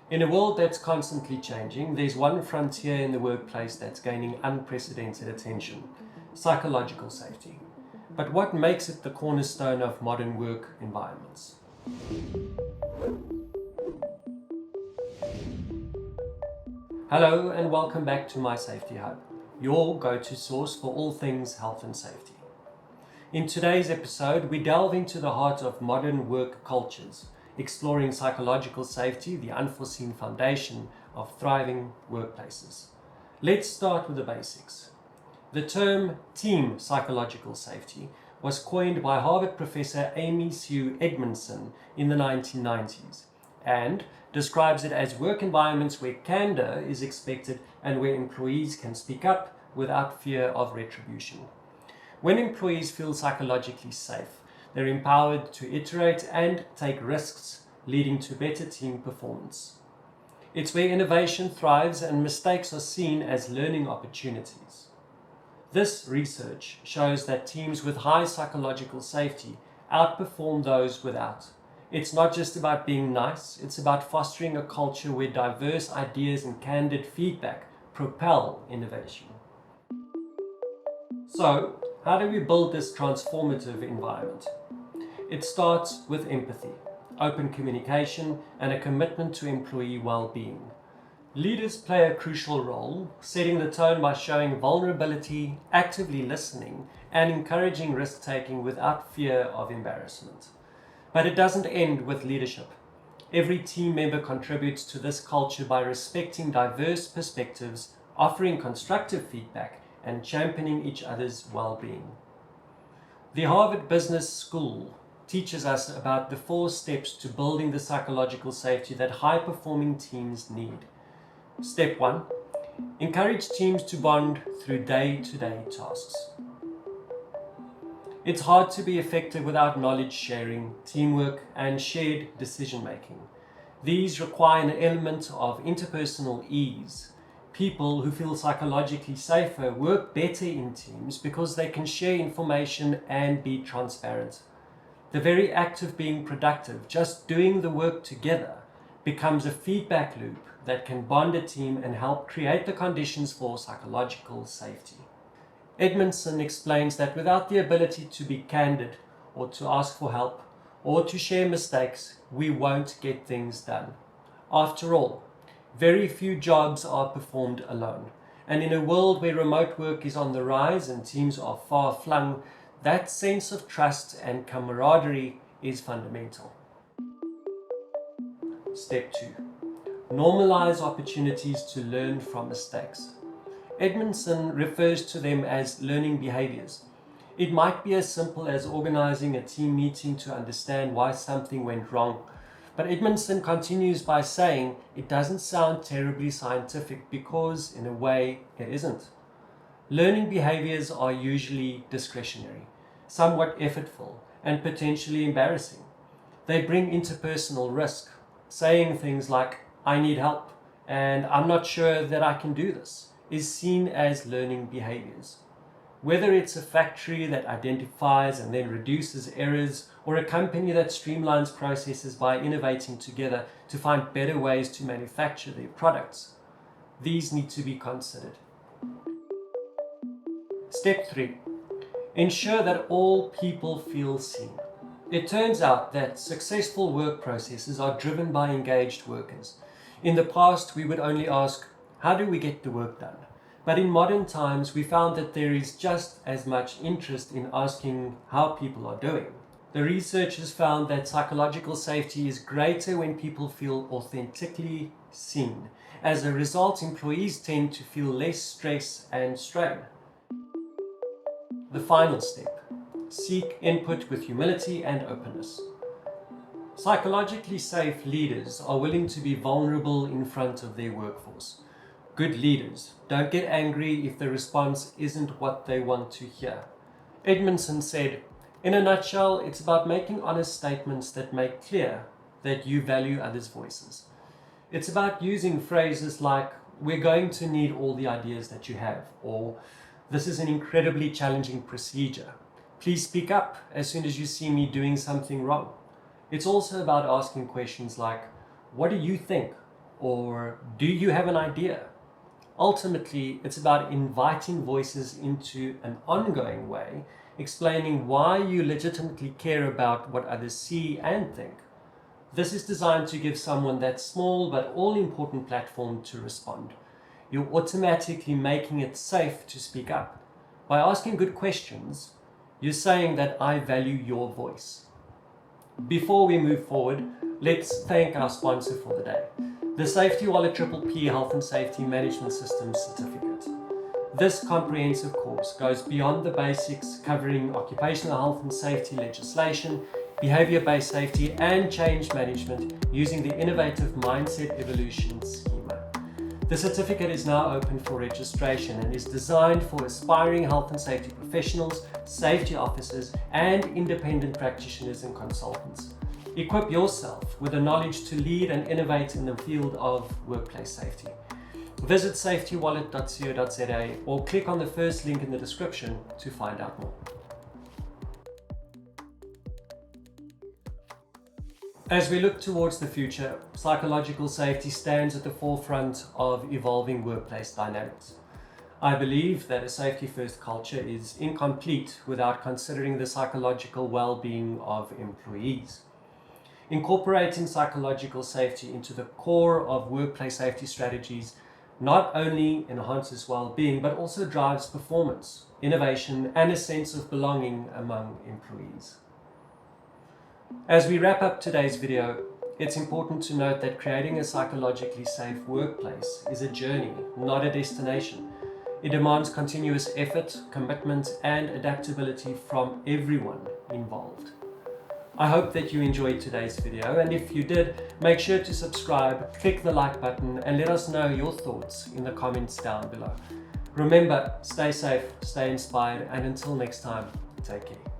In a world that's constantly changing, there's one frontier in the workplace that's gaining unprecedented attention: psychological safety. But what makes it the cornerstone of modern work environments? Hello and welcome back to My Safety Hub, your go-to source for all things health and safety. In today's episode, we delve into the heart of modern work cultures, exploring psychological safety, the unforeseen foundation of thriving workplaces. Let's start with the basics. The term team psychological safety was coined by Harvard professor Amy Sue Edmondson in the 1990s and describes it as work environments where candor is expected and where employees can speak up without fear of retribution. When employees feel psychologically safe, they're empowered to iterate and take risks, leading to better team performance. It's where innovation thrives and mistakes are seen as learning opportunities. This research shows that teams with high psychological safety outperform those without. It's not just about being nice, it's about fostering a culture where diverse ideas and candid feedback propel innovation. So, how do we build this transformative environment? It starts with empathy, open communication, and a commitment to employee well-being. Leaders play a crucial role, setting the tone by showing vulnerability, actively listening, and encouraging risk-taking without fear of embarrassment. But it doesn't end with leadership. Every team member contributes to this culture by respecting diverse perspectives, offering constructive feedback, and championing each other's well-being. The Harvard Business School teaches us about the 4 steps to building the psychological safety that high-performing teams need. Step 1. Encourage teams to bond through day-to-day tasks. It's hard to be effective without knowledge sharing, teamwork, and shared decision-making. These require an element of interpersonal ease. People who feel psychologically safer work better in teams because they can share information and be transparent. The very act of being productive, just doing the work together, becomes a feedback loop that can bond a team and help create the conditions for psychological safety. Edmondson explains that without the ability to be candid or to ask for help or to share mistakes, we won't get things done. After all, very few jobs are performed alone. And in a world where remote work is on the rise and teams are far-flung, that sense of trust and camaraderie is fundamental. Step 2. Normalize opportunities to learn from mistakes. Edmondson refers to them as learning behaviors. It might be as simple as organizing a team meeting to understand why something went wrong. But Edmondson continues by saying it doesn't sound terribly scientific because, in a way, it isn't. Learning behaviors are usually discretionary, somewhat effortful, and potentially embarrassing. They bring interpersonal risk, saying things like, "I need help," and "I'm not sure that I can do this," is seen as learning behaviors. Whether it's a factory that identifies and then reduces errors, or a company that streamlines processes by innovating together to find better ways to manufacture their products, these need to be considered. Step 3. Ensure that all people feel seen. It turns out that successful work processes are driven by engaged workers. In the past, we would only ask, how do we get the work done? But in modern times, we found that there is just as much interest in asking how people are doing. The researchers found that psychological safety is greater when people feel authentically seen. As a result, employees tend to feel less stress and strain. The final step: seek input with humility and openness. Psychologically safe leaders are willing to be vulnerable in front of their workforce. Good leaders don't get angry if the response isn't what they want to hear. Edmondson said, "In a nutshell, it's about making honest statements that make clear that you value others' voices. It's about using phrases like, 'We're going to need all the ideas that you have,' or 'This is an incredibly challenging procedure. Please speak up as soon as you see me doing something wrong.' It's also about asking questions like, 'What do you think?' Or do you have an idea? Ultimately, it's about inviting voices into an ongoing way, explaining why you legitimately care about what others see and think. This is designed to give someone that small but all-important platform to respond. You're automatically making it safe to speak up. By asking good questions, you're saying that I value your voice. Before we move forward, let's thank our sponsor for the day, the Safety Wallet PPP Health and Safety Management Systems Certificate. This comprehensive course goes beyond the basics, covering occupational health and safety legislation, behavior-based safety, and change management using the innovative Mindset Evolution schema. The certificate is now open for registration and is designed for aspiring health and safety professionals, safety officers, and independent practitioners and consultants. Equip yourself with the knowledge to lead and innovate in the field of workplace safety. Visit safetywallet.co.za or click on the first link in the description to find out more. As we look towards the future, psychological safety stands at the forefront of evolving workplace dynamics. I believe that a safety-first culture is incomplete without considering the psychological well-being of employees. Incorporating psychological safety into the core of workplace safety strategies not only enhances well-being, but also drives performance, innovation, and a sense of belonging among employees. As we wrap up today's video, it's important to note that creating a psychologically safe workplace is a journey, not a destination. It demands continuous effort, commitment, and adaptability from everyone involved. I hope that you enjoyed today's video, and if you did, make sure to subscribe, click the like button, and let us know your thoughts in the comments down below. Remember, stay safe, stay inspired, and until next time, take care.